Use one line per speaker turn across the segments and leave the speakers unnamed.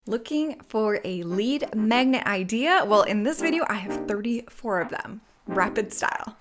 Looking for a lead magnet idea? Well, in this video, I have 34 of them, rapid style.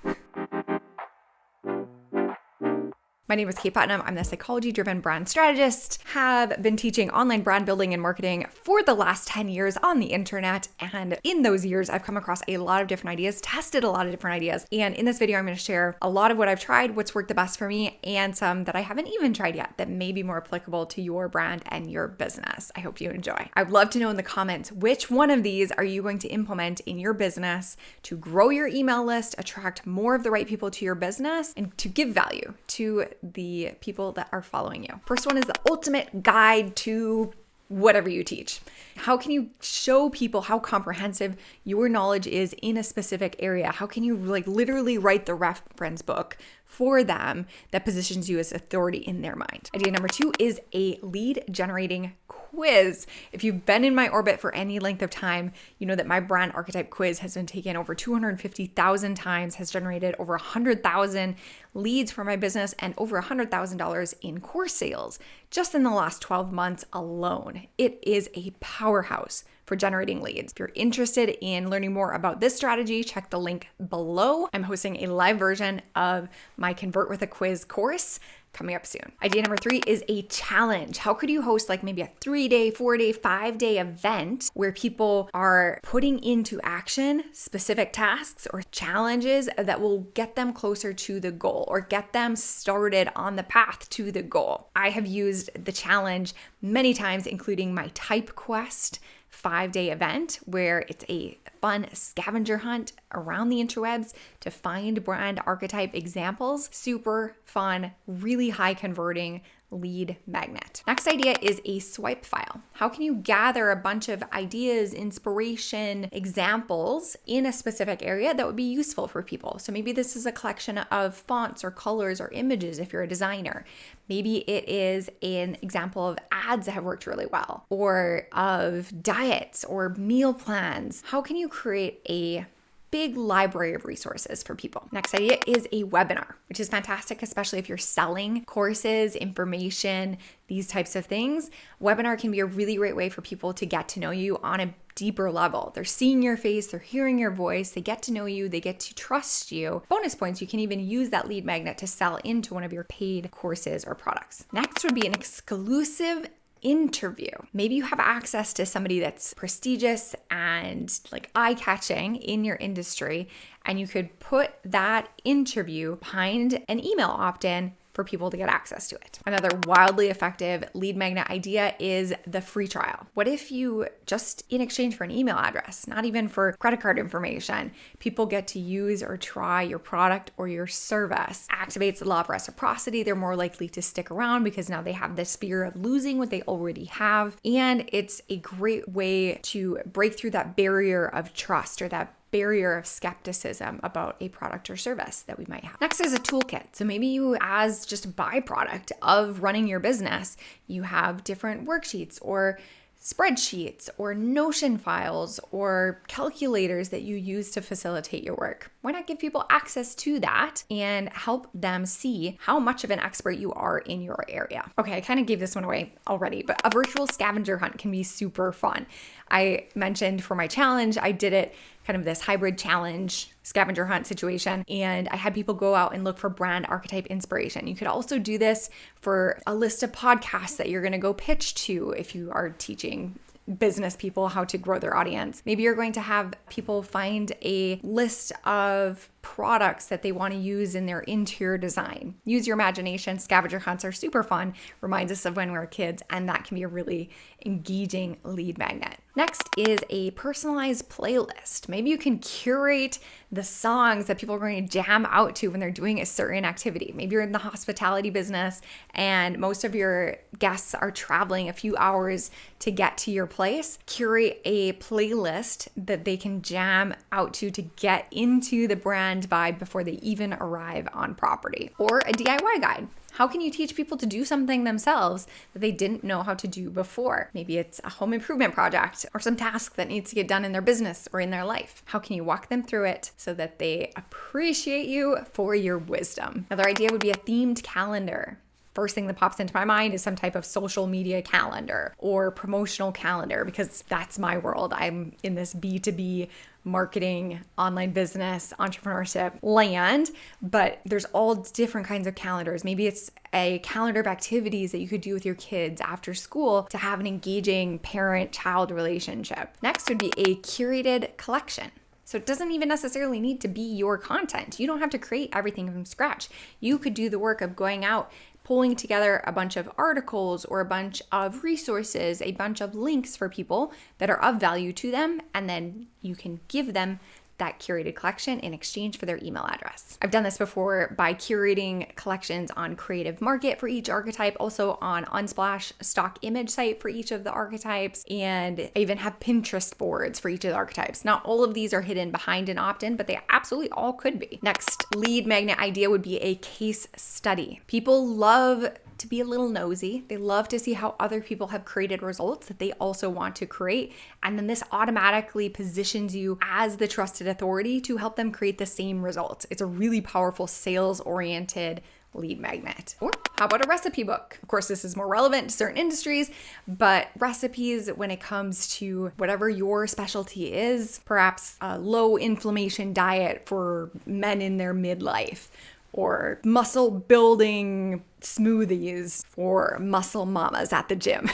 My name is Kaye Putnam. I'm the psychology-driven brand strategist, have been teaching online brand building and marketing for the last 10 years on the internet. And in those years, I've come across a lot of different ideas, tested a lot of different ideas. And in this video, I'm going to share a lot of what I've tried, what's worked the best for me, and some that I haven't even tried yet that may be more applicable to your brand and your business. I hope you enjoy. I'd love to know in the comments, which one of these are you going to implement in your business to grow your email list, attract more of the right people to your business, and to give value to the people that are following you. First one is the ultimate guide to whatever you teach. How can you show people how comprehensive your knowledge is in a specific area? How can you literally write the reference book for them that positions you as authority in their mind? Idea number 2 is a lead generating quiz. If you've been in my orbit for any length of time, you know that my brand archetype quiz has been taken over 250,000 times, has generated over 100,000 leads for my business and over $100,000 in course sales just in the last 12 months alone. It is a powerhouse for generating leads. If you're interested in learning more about this strategy, check the link below. I'm hosting a live version of my Convert with a Quiz course coming up soon. Idea number 3 is a challenge. How could you host maybe a 3-day, 4-day, 5-day event where people are putting into action specific tasks or challenges that will get them closer to the goal or get them started on the path to the goal? I have used the challenge many times, including my Type Quest 5-day event where it's a fun scavenger hunt around the interwebs to find brand archetype examples. Super fun, really high converting lead magnet. Next idea is a swipe file. How can you gather a bunch of ideas, inspiration, examples in a specific area that would be useful for people? So maybe this is a collection of fonts or colors or images if you're a designer. Maybe it is an example of ads that have worked really well, or of diets or meal plans. How can you create a big library of resources for people? Next idea is a webinar, which is fantastic, especially if you're selling courses, information, these types of things. Webinar can be a really great way for people to get to know you on a deeper level. They're seeing your face, they're hearing your voice, they get to know you, they get to trust you. Bonus points, you can even use that lead magnet to sell into one of your paid courses or products. Next would be an exclusive interview. Maybe you have access to somebody that's prestigious and eye-catching in your industry, and you could put that interview behind an email opt-in for people to get access to it. Another wildly effective lead magnet idea is the free trial. What if you just, in exchange for an email address, not even for credit card information, people get to use or try your product or your service? Activates the law of reciprocity. They're more likely to stick around because now they have this fear of losing what they already have. And it's a great way to break through that barrier of trust or that barrier of skepticism about a product or service that we might have. Next is a toolkit. So maybe you, as just a byproduct of running your business, you have different worksheets or spreadsheets or Notion files or calculators that you use to facilitate your work. Why not give people access to that and help them see how much of an expert you are in your area? Okay, I kind of gave this one away already, but a virtual scavenger hunt can be super fun. I mentioned for my challenge, I did it kind of this hybrid challenge scavenger hunt situation, and I had people go out and look for brand archetype inspiration. You could also do this for a list of podcasts that you're going to go pitch to if you are teaching business people how to grow their audience. Maybe you're going to have people find a list of products that they want to use in their interior design. Use your imagination. Scavenger hunts are super fun. Reminds us of when we were kids, and that can be a really engaging lead magnet. Next is a personalized playlist. Maybe you can curate the songs that people are going to jam out to when they're doing a certain activity. Maybe you're in the hospitality business and most of your guests are traveling a few hours to get to your place. Curate a playlist that they can jam out to get into the brand vibe before they even arrive on property. Or a DIY guide. How can you teach people to do something themselves that they didn't know how to do before? Maybe it's a home improvement project or some task that needs to get done in their business or in their life. How can you walk them through it so that they appreciate you for your wisdom? Another idea would be a themed calendar. first thing that pops into my mind is some type of social media calendar or promotional calendar, because that's my world. I'm in this B2B marketing, online business, entrepreneurship land, but there's all different kinds of calendars. Maybe it's a calendar of activities that you could do with your kids after school to have an engaging parent-child relationship. Next would be a curated collection. So it doesn't even necessarily need to be your content. You don't have to create everything from scratch. You could do the work of going out, pulling together a bunch of articles or a bunch of resources, a bunch of links for people that are of value to them, and then you can give them that curated collection in exchange for their email address. I've done this before by curating collections on Creative Market for each archetype, also on Unsplash stock image site for each of the archetypes, and I even have Pinterest boards for each of the archetypes. Not all of these are hidden behind an opt-in, but they absolutely all could be. Next lead magnet idea would be a case study. People love to be a little nosy. They love to see how other people have created results that they also want to create. And then this automatically positions you as the trusted authority to help them create the same results. It's a really powerful sales-oriented lead magnet. Or how about a recipe book? Of course, this is more relevant to certain industries, but recipes when it comes to whatever your specialty is, perhaps a low inflammation diet for men in their midlife, or muscle building smoothies for muscle mamas at the gym.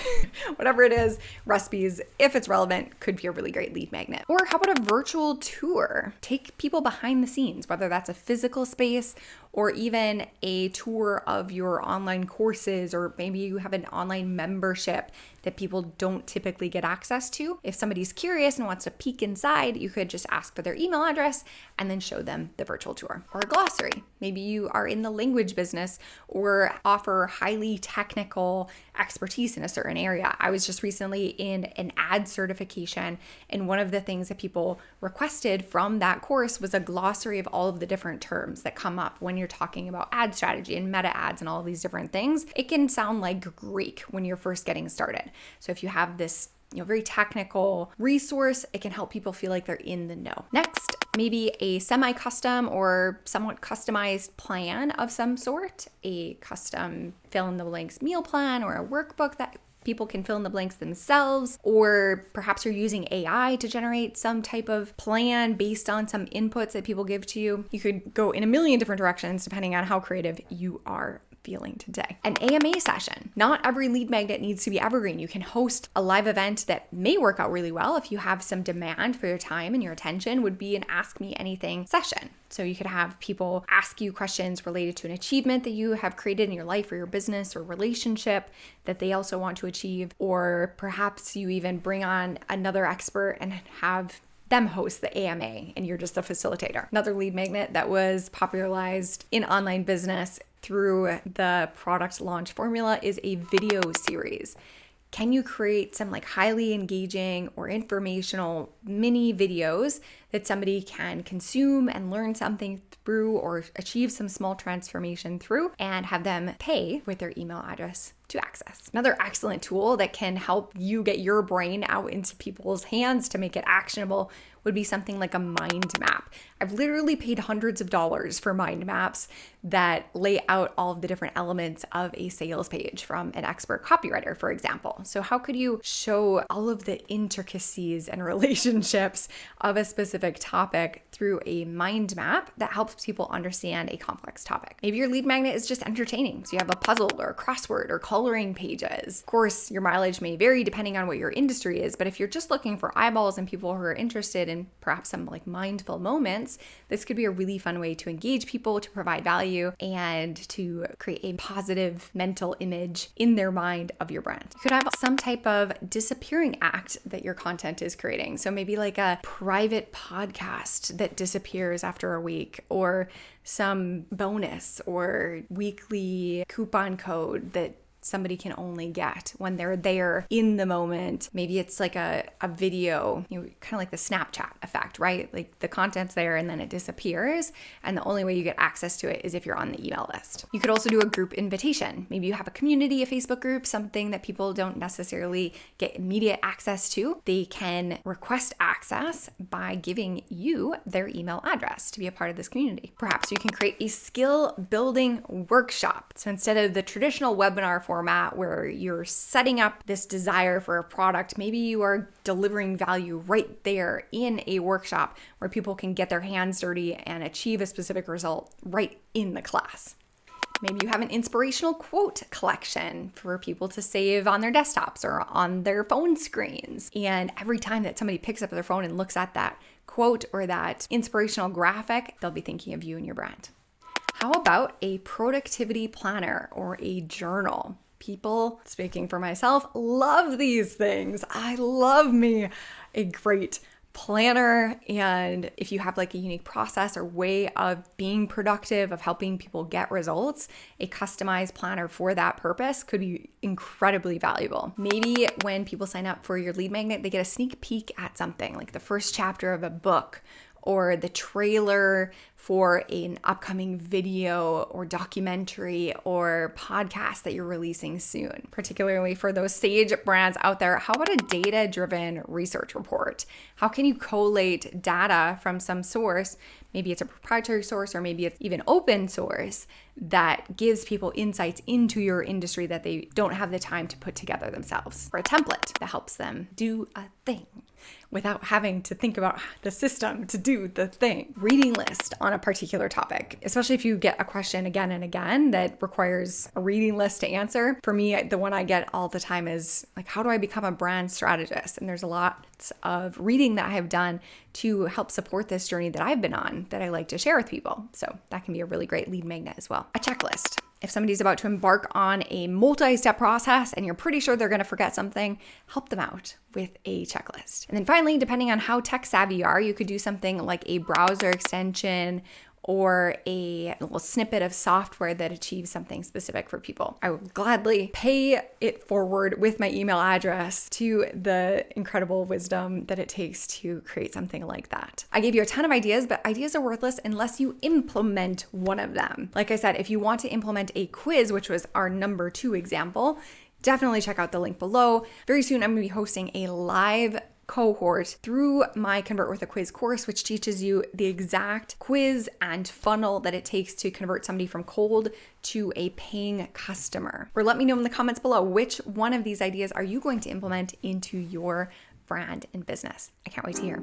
Whatever it is, recipes, if it's relevant, could be a really great lead magnet. Or how about a virtual tour? Take people behind the scenes, whether that's a physical space or even a tour of your online courses, or maybe you have an online membership that people don't typically get access to. If somebody's curious and wants to peek inside, you could just ask for their email address and then show them the virtual tour. Or a glossary. Maybe you are in the language business or offer highly technical expertise in a certain area. I was just recently in an ad certification, and one of the things that people requested from that course was a glossary of all of the different terms that come up when you're talking about ad strategy and meta ads and all of these different things. It can sound like Greek when you're first getting started. So if you have this very technical resource, it can help people feel like they're in the know. Next, maybe a semi-custom or somewhat customized plan of some sort, a custom fill in the blanks meal plan or a workbook that people can fill in the blanks themselves, or perhaps you're using AI to generate some type of plan based on some inputs that people give to you. You could go in a million different directions depending on how creative you are feeling today. An AMA session. Not every lead magnet needs to be evergreen. You can host a live event that may work out really well if you have some demand for your time and your attention, would be an Ask Me Anything session. So you could have people ask you questions related to an achievement that you have created in your life or your business or relationship that they also want to achieve, or perhaps you even bring on another expert and have them host the AMA and you're just a facilitator. Another lead magnet that was popularized in online business through the product launch formula is a video series. Can you create some highly engaging or informational mini videos that somebody can consume and learn something through or achieve some small transformation through, and have them pay with their email address to access? Another excellent tool that can help you get your brain out into people's hands to make it actionable would be something like a mind map. I've literally paid hundreds of dollars for mind maps that lay out all of the different elements of a sales page from an expert copywriter, for example. So how could you show all of the intricacies and relationships of a specific topic through a mind map that helps people understand a complex topic? Maybe your lead magnet is just entertaining. So you have a puzzle or a crossword or coloring pages. Of course, your mileage may vary depending on what your industry is, but if you're just looking for eyeballs and people who are interested in perhaps some mindful moments, this could be a really fun way to engage people, to provide value, and to create a positive mental image in their mind of your brand. You could have some type of disappearing act that your content is creating. So maybe like a private podcast that disappears after a week, or some bonus or weekly coupon code that somebody can only get when they're there in the moment. Maybe it's like a video, kind of like the Snapchat effect, right? Like the content's there and then it disappears. And the only way you get access to it is if you're on the email list. You could also do a group invitation. Maybe you have a community, a Facebook group, something that people don't necessarily get immediate access to. They can request access by giving you their email address to be a part of this community. Perhaps you can create a skill building workshop. So instead of the traditional webinar format where you're setting up this desire for a product, maybe you are delivering value right there in a workshop where people can get their hands dirty and achieve a specific result right in the class. Maybe you have an inspirational quote collection for people to save on their desktops or on their phone screens. And every time that somebody picks up their phone and looks at that quote or that inspirational graphic, they'll be thinking of you and your brand. How about a productivity planner or a journal? People, speaking for myself, love these things. I love me a great planner. And if you have like a unique process or way of being productive, of helping people get results, a customized planner for that purpose could be incredibly valuable. Maybe when people sign up for your lead magnet, they get a sneak peek at something like the first chapter of a book or the trailer for an upcoming video or documentary or podcast that you're releasing soon. Particularly for those sage brands out there, how about a data-driven research report? How can you collate data from some source? Maybe it's a proprietary source or maybe it's even open source that gives people insights into your industry that they don't have the time to put together themselves. Or a template that helps them do a thing without having to think about the system to do the thing. Reading list on a particular topic, especially if you get a question again and again that requires a reading list to answer. For me, the one I get all the time is like, how do I become a brand strategist? And there's a lot of reading that I have done to help support this journey that I've been on that I like to share with people. So that can be a really great lead magnet as well. A checklist. If somebody's about to embark on a multi-step process and you're pretty sure they're going to forget something, help them out with a checklist. And then finally, depending on how tech savvy you are, you could do something like a browser extension or a little snippet of software that achieves something specific for people. I will gladly pay it forward with my email address to the incredible wisdom that it takes to create something like that. I gave you a ton of ideas, but ideas are worthless unless you implement one of them. Like I said, if you want to implement a quiz, which was our number 2 example, definitely check out the link below. Very soon, I'm going to be hosting a live cohort through my Convert with a Quiz course, which teaches you the exact quiz and funnel that it takes to convert somebody from cold to a paying customer. Or let me know in the comments below, which one of these ideas are you going to implement into your brand and business? I can't wait to hear.